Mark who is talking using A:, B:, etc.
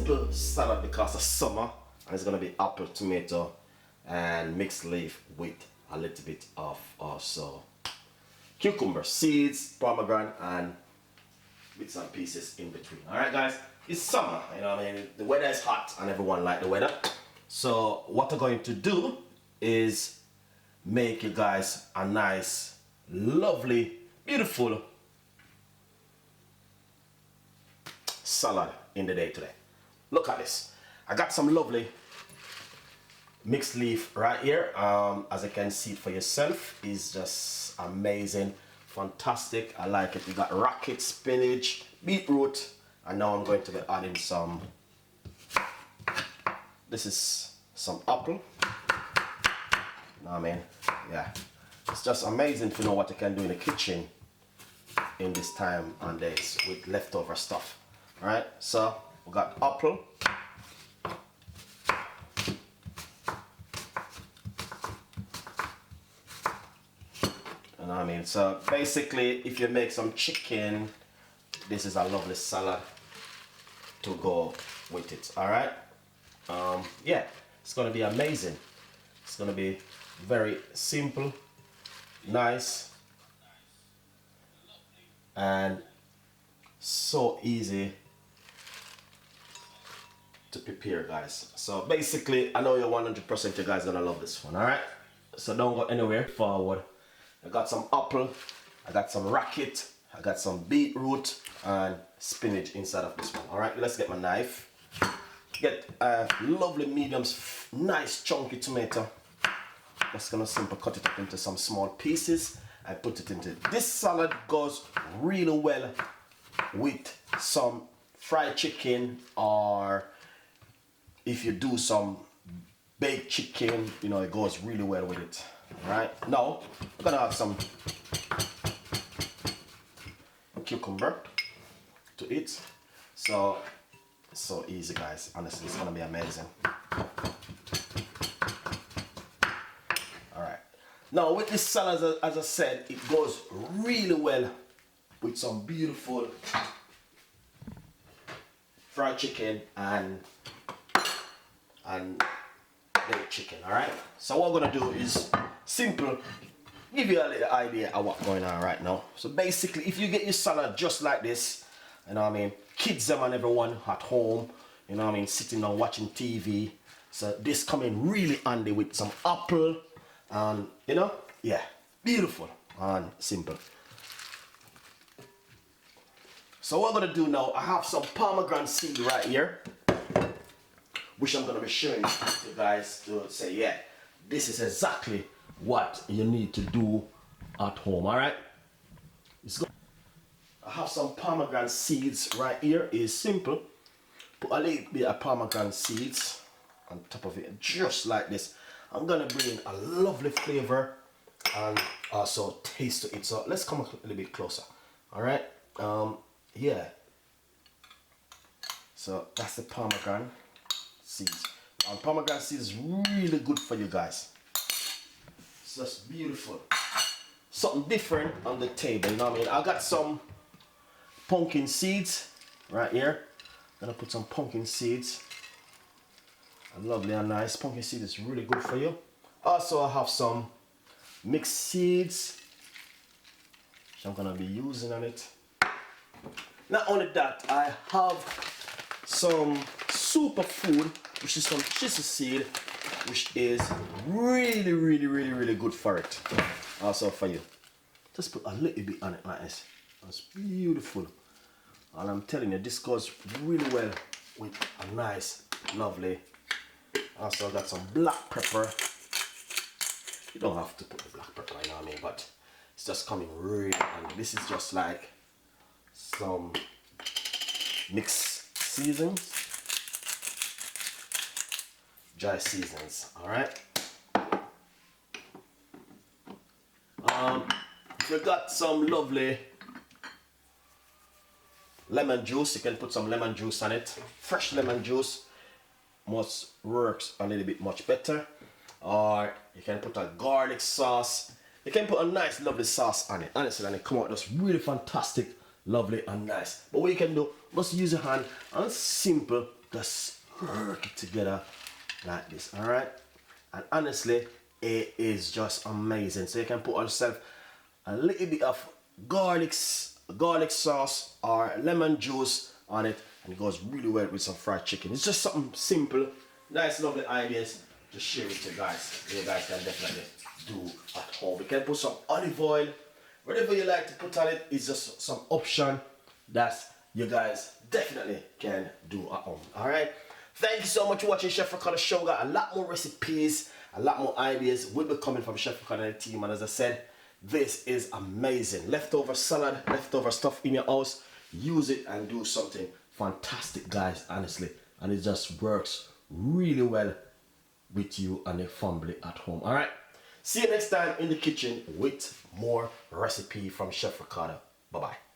A: simple salad because of summer, and it's gonna be apple, tomato, and mixed leaf with a little bit of also cucumber seeds, pomegranate, and bits and pieces in between. All right, guys, it's summer. You know what I mean? The weather is hot, and everyone like the weather. So what I'm going to do is make you guys a nice, lovely, beautiful salad in the day today. Look at this. I got some lovely mixed leaf right here. As you can see it for yourself, is just amazing, fantastic. I like it. We got rocket, spinach, beetroot, and now I'm going to be adding some. This is some apple. You know what I mean? Yeah. It's just amazing to know what you can do in the kitchen in this time and days with leftover stuff. Alright, so we got apple. You know what I mean? So basically, if you make some chicken, this is a lovely salad to go with it. Alright? Yeah, it's gonna be amazing. It's gonna be very simple, nice, and so easy to prepare, guys. So basically, I know you're 100% you guys gonna love this one. All right, so don't go anywhere. Forward. I got some apple, I got some rocket, I got some beetroot and spinach inside of this one. All right, let's get my knife. Get a lovely medium, nice chunky tomato. Just gonna simply cut it up into some small pieces and put it into this salad. Goes really well with some fried chicken, or if you do some baked chicken, you know, it goes really well with it. All right, now I'm gonna add some cucumber to it. So it's so easy, guys. Honestly, it's gonna be amazing. Alright. Now with this salad, as I said, it goes really well with some beautiful fried chicken and baked chicken. Alright. So what I'm gonna do is simple, give you a little idea of what's going on right now. So basically, if you get your salad just like this, you know what I mean, kids them and everyone at home, you know what I mean, sitting down watching TV. So this coming really handy with some apple and, you know, yeah, beautiful and simple. So what I'm gonna do now, I have some pomegranate seed right here, which I'm gonna be showing you guys to say, yeah, this is exactly what you need to do at home. All right, it's good. I have some pomegranate seeds right here. It's simple. Put a little bit of pomegranate seeds on top of it, just like this. I'm gonna bring a lovely flavor and also taste to it. So let's come a little bit closer. All right. Yeah. So that's the pomegranate seeds. And pomegranate seeds is really good for you guys. It's just beautiful. Something different on the table. You know what I mean? I got some pumpkin seeds right here. Gonna put some pumpkin seeds. Lovely and nice. Pumpkin seed is really good for you. Also, I have some mixed seeds which I'm gonna be using on it. Not only that, I have some superfood, which is some chisel seed, which is really good for it. Also for you. Just put a little bit on it like this. That's beautiful. And I'm telling you, this goes really well with a nice, lovely. Also got some black pepper. You don't have to put the black pepper, you know what I mean, but it's just coming really handy. This is just like some mixed seasons, dry seasons. All right. If you got some lovely lemon juice, you can put some lemon juice on it. Fresh lemon juice works a little bit much better. Or you can put a garlic sauce. You can put a nice lovely sauce on it. Honestly, and it come out just really fantastic, lovely and nice. But what you can do, just use your hand and simple just work it together like this, all right? And honestly, it is just amazing. So you can put yourself a little bit of garlic sauce or lemon juice on it, and it goes really well with some fried chicken. It's just something simple, nice, lovely ideas. Just share it to you guys. You guys can definitely do at home. You can put some olive oil, whatever you like to put on it. It's just some option that you guys definitely can do at home. All right. Thank you so much for watching Chef Ricardo Show. Got a lot more recipes, a lot more ideas will be coming from Chef Ricardo and the team. And as I said, this is amazing. Leftover salad, leftover stuff in your house. Use it and do something fantastic, guys, honestly. And it just works really well with you and your family at home. All right. See you next time in the kitchen with more recipe from Chef Ricardo. Bye-bye.